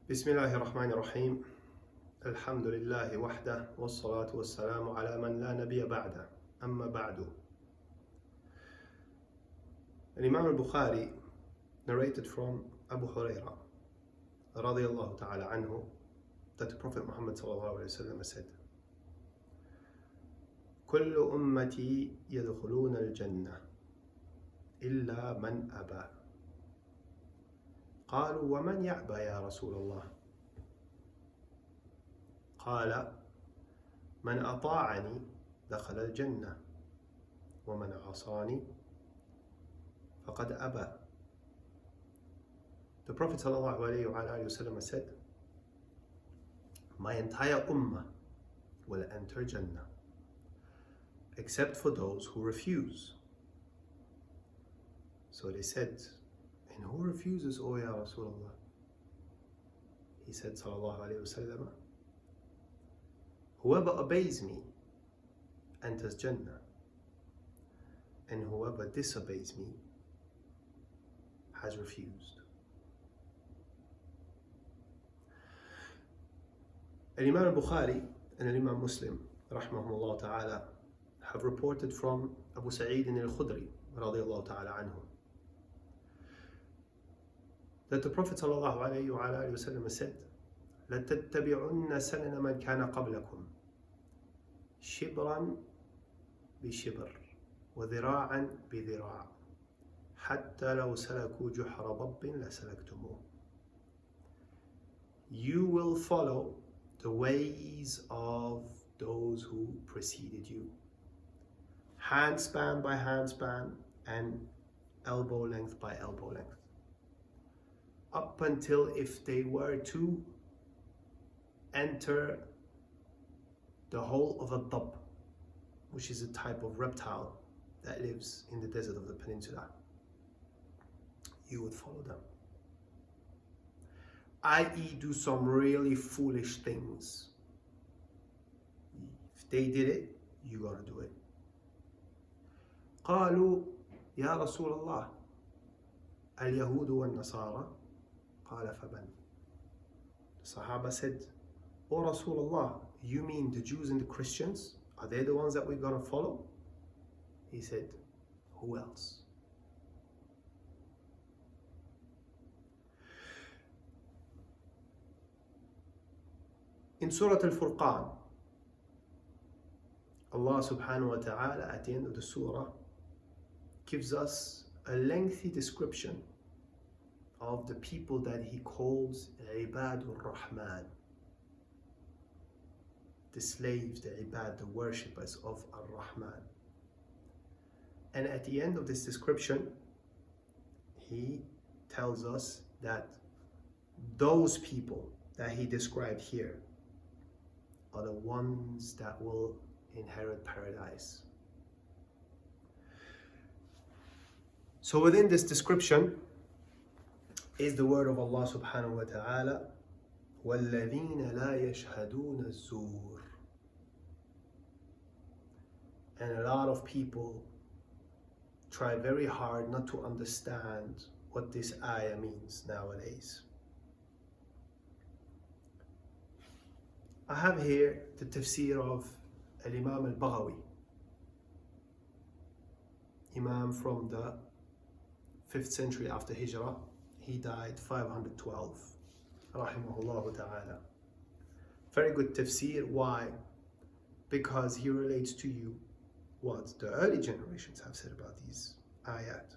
بسم الله الرحمن الرحيم. الحمد لله وحده والصلاة والسلام على من لا نبي بعده. أما بعد. Imam al-Bukhari narrated from Abu Huraira radiyallahu ta'ala anhu that the Prophet Muhammad sallallahu alayhi wa sallam said, كل أمتي يدخلون الجنة إلا من أبى. قالوا ومن يأبى يا رسول الله؟ قال من أطاعني دخل الجنة ومن عصاني فقد أبى. The Prophet sallallahu alayhi wa sallam said, my entire ummah will enter Jannah except for those who refuse. So they said, and who refuses, O Ya Rasulullah? He said sallallahu alayhi wa sallam, whoever obeys me enters Jannah, and whoever disobeys me has refused. Imam al-Bukhari and Imam Muslim rahmahumullah ta'ala have reported from Abu Sa'id al-Khudri radiyallahu ta'ala anhu that the Prophet sallallahu alayhi wa sallam said, لَتَتَّبِعُنَّ سَنَنَ مَنْ كَانَ قَبْلَكُمْ شِبْرًا بِشِبْرٍ وذراعا بذراع حتى لو سلكوا جحر ضب لسلكتموه. You will follow the ways of those who preceded you, handspan by handspan and elbow length by elbow length, up until if they were to enter the hole of a dab, which is a type of reptile that lives in the desert of the peninsula, you would follow them. I.e., do some really foolish things. If they did it, you gotta do it. قالوا يا رسول الله اليهود والنصارى قال فمن. The Sahaba said, O Rasulullah, you mean the Jews and the Christians? Are they the ones that we're gonna follow? He said, who else? In Surah Al-Furqan, Allah subhanahu wa ta'ala at the end of the surah gives us a lengthy description of the people that He calls Ibadur Rahman, the slaves, the ibad, the worshippers of Ar-Rahman. And at the end of this description, He tells us that those people that He described here are the ones that will inherit paradise. So within this description is the word of Allah subhanahu wa ta'ala, وَالَّذِينَ لَا يَشْهَدُونَ الزُّورِ. And a lot of people try very hard not to understand what this ayah means nowadays. I have here the tafsir of Imam al-Baghawi, Imam from the 5th century after Hijrah. He died 512, rahimahullah ta'ala. Very good tafsir. Why? Because he relates to you what the early generations have said about these ayat.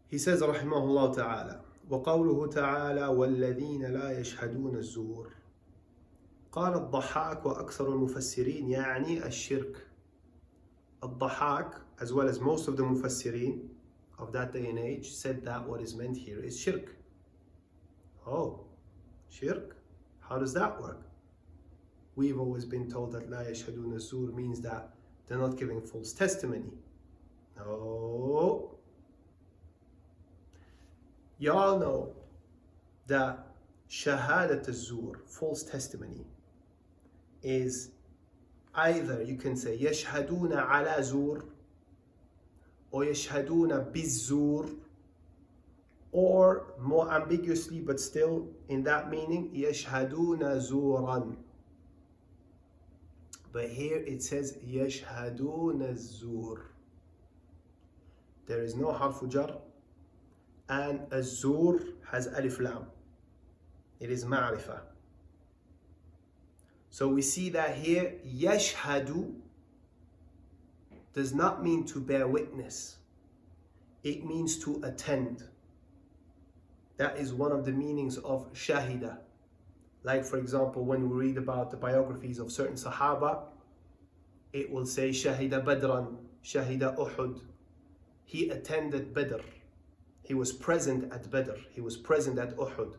He says, rahimahullah ta'ala, وقوله تعالى والذين لا يشهدون الزور. قال الضحاك وأكثر المفسرين يعني الشرك. الضحاك, as well as most of the mufassirin of that day and age, said that what is meant here is shirk. Oh, shirk? How does that work? We've always been told that لا يشهدون الزور means that they're not giving false testimony. No. Y'all know that shahadat al-zur, false testimony, is either you can say yashhaduna ala zur or yashhaduna biz-zur, or more ambiguously but still in that meaning, يشهدون زورا. But here it says يشهدون الزور. There is no harf jar, and الزور has alif lam. It is ma'rifah. So we see that here يشهد does not mean to bear witness. It means to attend. That is one of the meanings of shahida. Like for example, when we read about the biographies of certain Sahaba, it will say shahida badran, shahida uhud. He attended Badr. He was present at Badr. He was present at Uhud.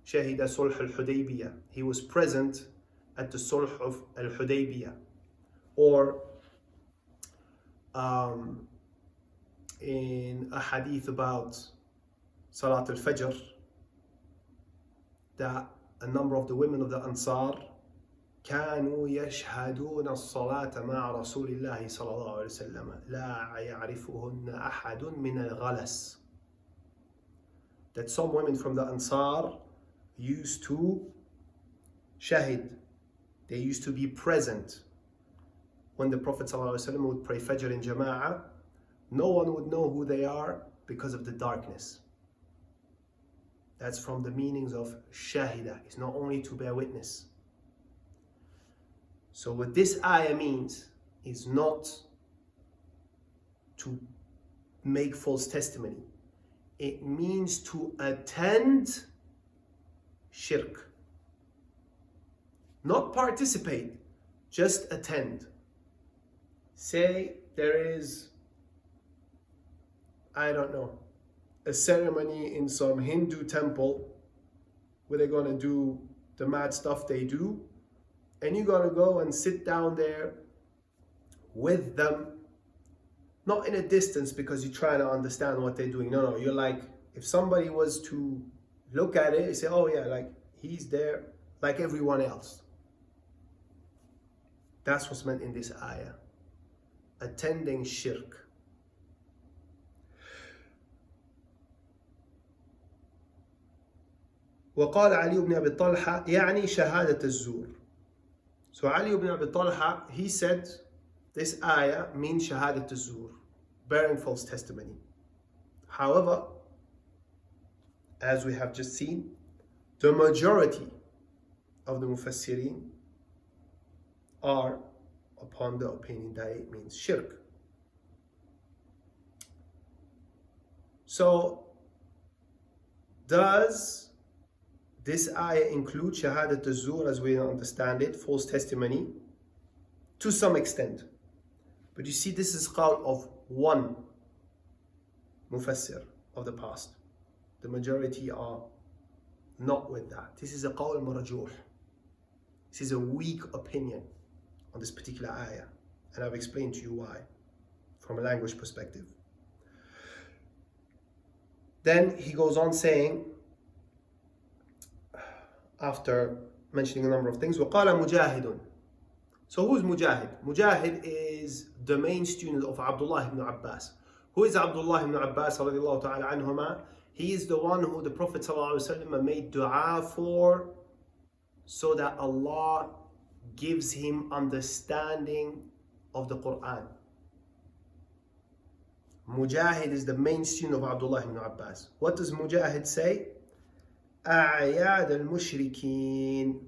Shahida sulh al-Hudaybiyah. He was present at the sulh of al-Hudaybiyah. Or in a hadith about Salat al-Fajr, that a number of the women of the Ansar كانوا يشهدون الصلاة مع رسول الله صلى الله عليه وسلم لا يعرفهن أحد من الغلس. That some women from the Ansar used to shahid. They used to be present when the Prophet ﷺ would pray Fajr in Jama'ah. No one would know who they are because of the darkness. That's from the meanings of shahida. It's not only to bear witness. So what this ayah means is not to make false testimony. It means to attend shirk. Not participate, just attend. Say there is, I don't know, a ceremony in some Hindu temple where they're going to do the mad stuff they do, and you're going to go and sit down there with them, not in a distance because you're trying to understand what they're doing. No, you're like, if somebody was to look at it, you say, oh yeah, like he's there like everyone else. That's what's meant in this ayah. Attending shirk. وقال علي بن أبي طلحة يعني شهادة الزور. So Ali ibn Abi Talha, he said this ayah means shahadat az-zur, bearing false testimony. However, as we have just seen, the majority of the mufassirin are upon the opinion that it means shirk. So, does this ayah include shahadat az-zur as we understand it, false testimony? To some extent. But you see, this is qawl of one mufassir of the past. The majority are not with that. This is a qawl marjuh. This is a weak opinion on this particular ayah. And I've explained to you why, from a language perspective. Then he goes on saying, after mentioning a number of things, وَقَالَ مُجَاهِدٌ. So who's Mujahid? Mujahid is the main student of Abdullah ibn Abbas. Who is Abdullah ibn Abbas radiallahu ta'ala anhuma? He is the one who the Prophet ﷺ made dua for so that Allah gives him understanding of the Quran. Mujahid is the main student of Abdullah ibn Abbas. What does Mujahid say? أعياد المشركين.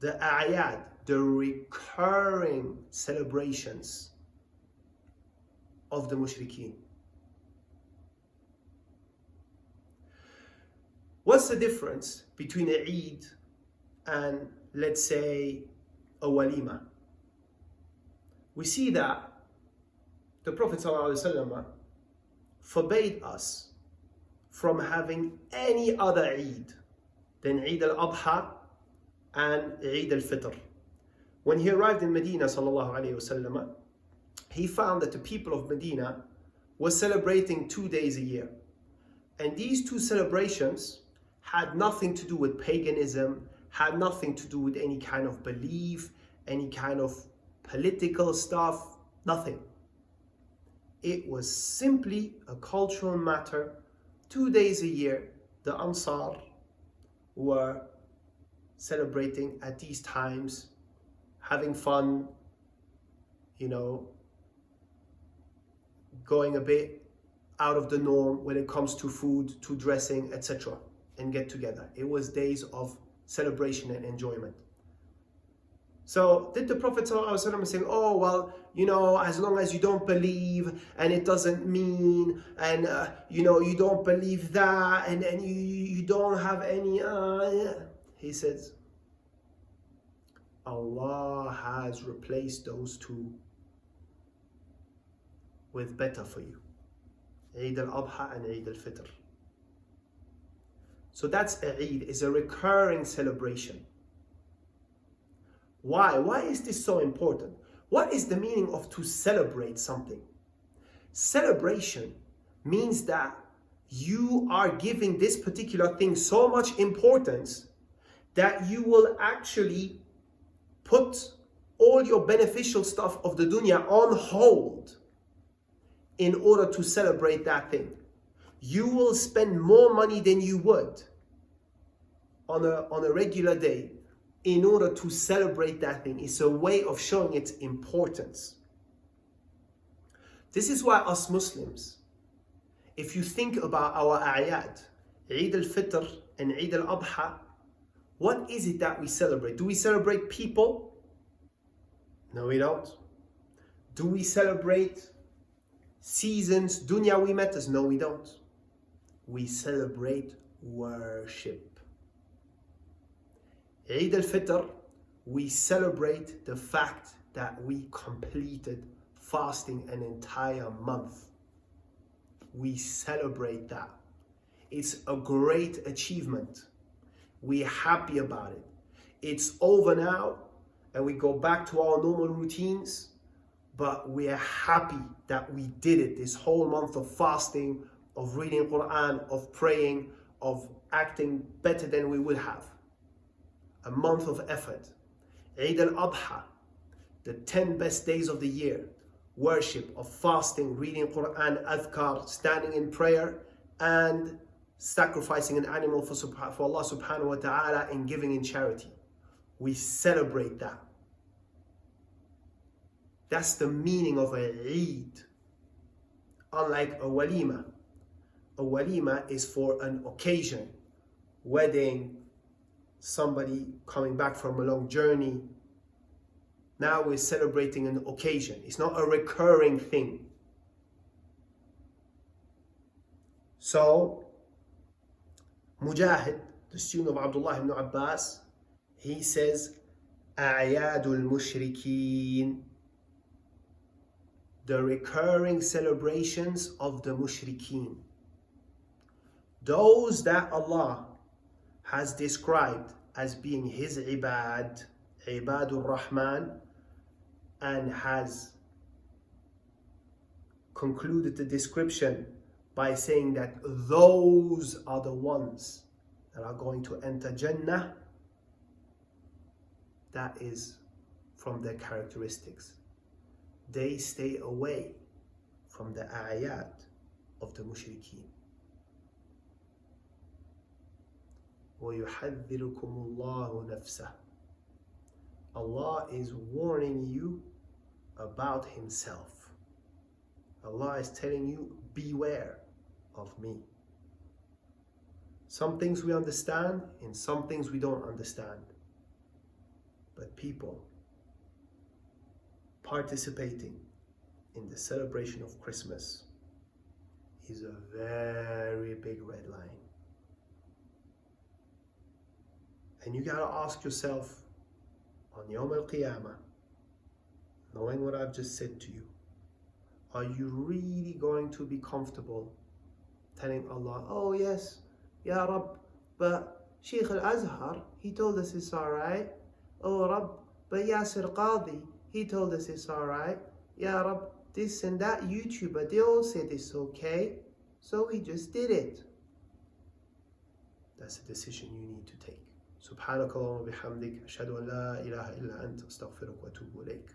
The a'yad, the recurring celebrations of the mushrikeen. What's the difference between a Eid and, let's say, a walima? We see that the Prophet ﷺ forbade us from having any other Eid than Eid al-Adha and Eid al-Fitr. When he arrived in Medina sallallahu alayhi wasallam, he found that the people of Medina were celebrating 2 days a year. And these two celebrations had nothing to do with paganism, had nothing to do with any kind of belief, any kind of political stuff, nothing. It was simply a cultural matter. 2 days a year, the Ansar were celebrating at these times, having fun, going a bit out of the norm when it comes to food, to dressing, etc., and get together. It was days of celebration and enjoyment. So did the Prophet ﷺ say, oh, well, as long as you don't believe and it doesn't mean, and you don't believe that, and you don't have any, he says, Allah has replaced those two with better for you. Eid al-Adha and Eid al-Fitr. So that's Eid, is a recurring celebration. Why? Why is this so important? What is the meaning of to celebrate something? Celebration means that you are giving this particular thing so much importance that you will actually put all your beneficial stuff of the dunya on hold in order to celebrate that thing. You will spend more money than you would on a regular day in order to celebrate that thing. It's a way of showing its importance. This is why us Muslims, if you think about our Ayat, Eid al-Fitr and Eid al-Adha, what is it that we celebrate? Do we celebrate people? No, we don't. Do we celebrate seasons, dunyawi matters? No, we don't. We celebrate worship. Eid al-Fitr, we celebrate the fact that we completed fasting an entire month. We celebrate that. It's a great achievement. We're happy about it. It's over now and we go back to our normal routines, but we're happy that we did it. This whole month of fasting, of reading Quran, of praying, of acting better than we would have. A month of effort. Eid al-Adha, the 10 best days of the year. Worship of fasting, reading Quran, adhkar, standing in prayer, and sacrificing an animal for Allah subhanahu wa ta'ala and giving in charity. We celebrate that. That's the meaning of a Eid. Unlike a walima. A walima is for an occasion. Wedding, somebody coming back from a long journey. Now we're celebrating an occasion. It's not a recurring thing. So, Mujahid, the student of Abdullah ibn Abbas, he says, A'yadul mushrikeen, the recurring celebrations of the mushrikeen. Those that Allah has described as being His ibad, ibadur Rahman, and has concluded the description by saying that those are the ones that are going to enter Jannah. That is from their characteristics. They stay away from the ayat of the mushrikeen. وَيُحَذِّرُكُمُ اللَّهُ نَفْسَهُ. Allah is warning you about Himself. Allah is telling you, beware of me. Some things we understand, and some things we don't understand. But people participating in the celebration of Christmas is a very big red line. And you gotta ask yourself, on Yawm al-Qiyamah, knowing what I've just said to you, are you really going to be comfortable telling Allah, oh yes, Ya Rabb, but Shaykh al-Azhar, he told us it's alright. Oh Rabb, but Yasir Qadi, he told us it's alright. Ya Rabb, this and that YouTuber, they all said it's okay, so we just did it. That's a decision you need to take. سبحانك اللهم وبحمدك أشهد أن لا إله إلا أنت أستغفرك وأتوب إليك.